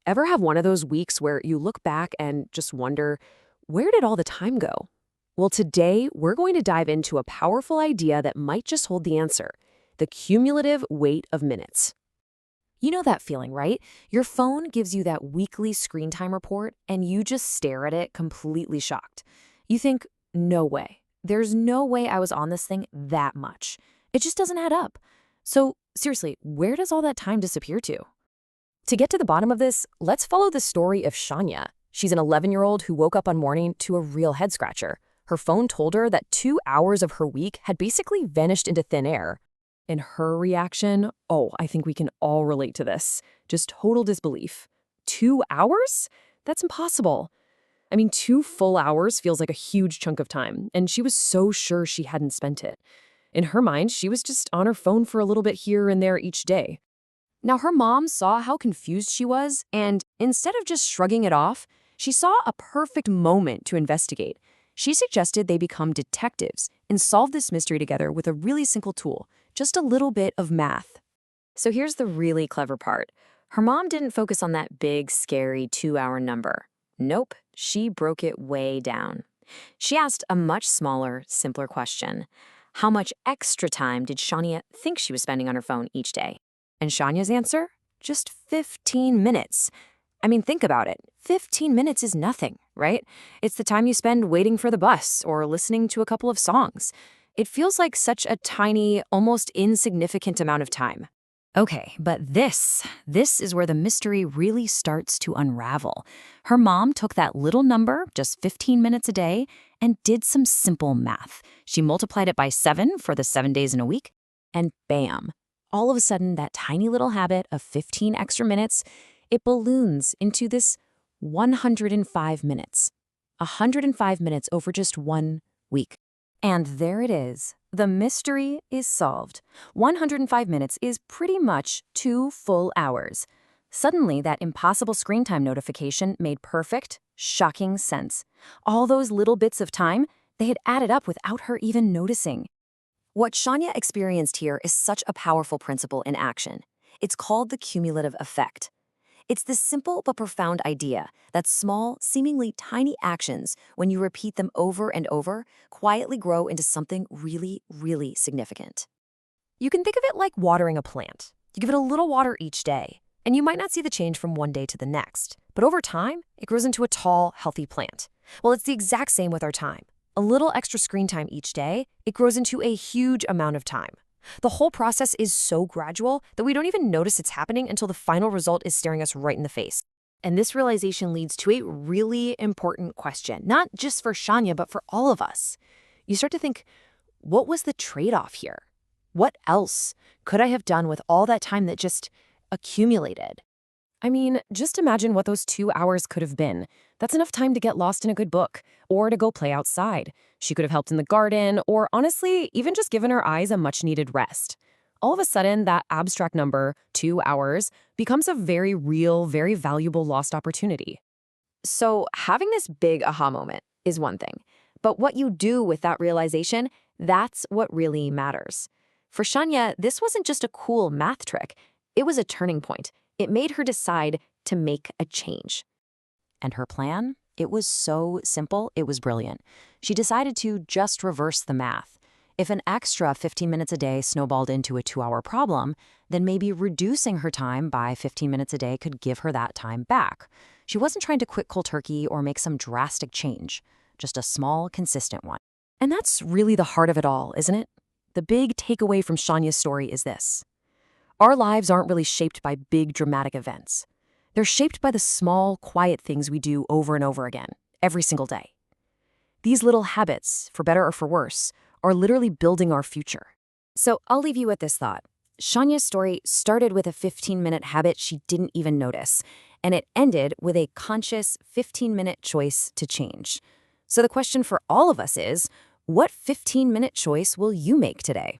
Ever have one of those weeks where you look back and just wonder, where did all the time go? Well, today we're going to dive into a powerful idea that might just hold the answer: the cumulative weight of minutes. You know that feeling, right? Your phone gives you that weekly screen time report, and you just stare at it completely shocked. You think, no way. There's no way I was on this thing that much. It just doesn't add up. So, seriously, where does all that time disappear to? To get to the bottom of this, let's follow the story of Shanya. She's an 11-year-old who woke up one morning to a real head-scratcher. Her phone told her that 2 hours of her week had basically vanished into thin air. And her reaction, oh, I think we can all relate to this. Just total disbelief. 2 hours? That's impossible. I mean, 2 full hours feels like a huge chunk of time, and she was so sure she hadn't spent it. In her mind, she was just on her phone for a little bit here and there each day. Now, her mom saw how confused she was, and instead of just shrugging it off, she saw a perfect moment to investigate. She suggested they become detectives and solve this mystery together with a really simple tool: just a little bit of math. So here's the really clever part. Her mom didn't focus on that big, scary 2-hour number. Nope, she broke it way down. She asked a much smaller, simpler question. How much extra time did Shanya think she was spending on her phone each day? And Shanya's answer? Just 15 minutes. I mean, think about it. 15 minutes is nothing, right? It's the time you spend waiting for the bus or listening to a couple of songs. It feels like such a tiny, almost insignificant amount of time. Okay, but this is where the mystery really starts to unravel. Her mom took that little number, just 15 minutes a day, and did some simple math. She multiplied it by 7 for the 7 days in a week, and bam! All of a sudden, that tiny little habit of 15 extra minutes, it balloons into this 105 minutes. 105 minutes over just 1 week. And there it is. The mystery is solved. 105 minutes is pretty much 2 full hours. Suddenly, that impossible screen time notification made perfect, shocking sense. All those little bits of time, they had added up without her even noticing. What Shanya experienced here is such a powerful principle in action. It's called the cumulative effect. It's this simple but profound idea that small, seemingly tiny actions, when you repeat them over and over, quietly grow into something really, really significant. You can think of it like watering a plant. You give it a little water each day, and you might not see the change from one day to the next. But over time, it grows into a tall, healthy plant. Well, it's the exact same with our time. A little extra screen time each day, it grows into a huge amount of time. The whole process is so gradual that we don't even notice it's happening until the final result is staring us right in the face. And this realization leads to a really important question, not just for Shanya, but for all of us. You start to think, what was the trade-off here? What else could I have done with all that time that just accumulated? I mean, just imagine what those 2 hours could have been. That's enough time to get lost in a good book, or to go play outside. She could have helped in the garden, or honestly, even just given her eyes a much-needed rest. All of a sudden, that abstract number, 2 hours, becomes a very real, very valuable lost opportunity. So having this big aha moment is one thing, but what you do with that realization, that's what really matters. For Shanya, this wasn't just a cool math trick. It was a turning point. It made her decide to make a change. And her plan? It was so simple, it was brilliant. She decided to just reverse the math. If an extra 15 minutes a day snowballed into a 2-hour problem, then maybe reducing her time by 15 minutes a day could give her that time back. She wasn't trying to quit cold turkey or make some drastic change, just a small, consistent one. And that's really the heart of it all, isn't it? The big takeaway from Shanya's story is this: our lives aren't really shaped by big, dramatic events. They're shaped by the small, quiet things we do over and over again, every single day. These little habits, for better or for worse, are literally building our future. So I'll leave you with this thought. Shanya's story started with a 15-minute habit she didn't even notice, and it ended with a conscious 15-minute choice to change. So the question for all of us is, what 15-minute choice will you make today?